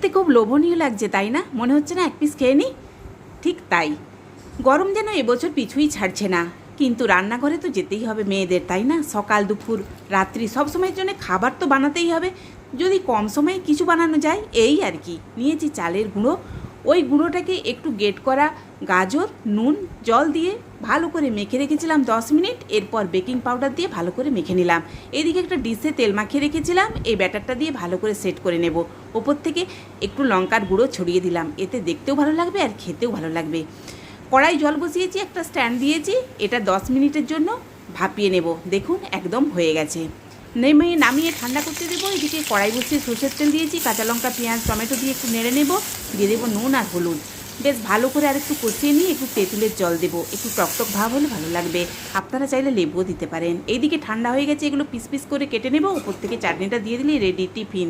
দেখতে খুব লোভনীয় লাগছে, তাই না? মনে হচ্ছে না এক পিস খেয়ে নিই? ঠিক তাই, গরম যেন এবছর পিছুই ছাড়ছে না। কিন্তু রান্নাঘরে তো যেতেই হবে মেয়েদের, তাই না? সকাল দুপুর রাত্রি সব সময়ের জন্য খাবার তো বানাতেই হবে। যদি কম সময়ে কিছু বানানো যায়, এই আর কি। নিয়েছি চালের গুঁড়ো, ওই গুঁড়োটাকে একটু গ্রেট করা গাজর, নুন, জল দিয়ে ভালো করে মেখে রেখেছিলাম 10 মিনিট। এরপর বেকিং পাউডার দিয়ে ভালো করে মেখে নিলাম। এদিকে একটা ডিশে তেল মাখিয়ে রেখেছিলাম, এই ব্যাটারটা দিয়ে ভালো করে সেট করে নেব। ওপর থেকে একটু লঙ্কার গুঁড়ো ছড়িয়ে দিলাম, এতে দেখতেও ভালো লাগবে আর খেতেও ভালো লাগবে। কড়াই জল বসিয়েছি, একটা স্ট্যান্ড দিয়েছি, এটা 10 মিনিটের জন্য ভাপিয়ে নেব। দেখুন একদম হয়ে গেছে। নামিয়ে ঠান্ডা করতে দেবো। এদিকে কড়াই বসিয়ে সরষের তেল দিয়েছি, কাঁচা লঙ্কা, পেঁয়াজ, টমেটো দিয়ে একটু নেড়ে নেব। দিয়ে দেবো নুন আর হলুদ। বেশ ভালো করে আর একটু কষিয়ে নিয়ে একটু তেঁতুলের জল দেবো, একটু টকটক ভাব হলে ভালো লাগবে। আপনারা চাইলে লেবুও দিতে পারেন। এইদিকে ঠান্ডা হয়ে গেছে, এগুলো পিস পিস করে কেটে নেব। ওপর থেকে চাটনিটা দিয়ে দিলে রেডি টিফিন।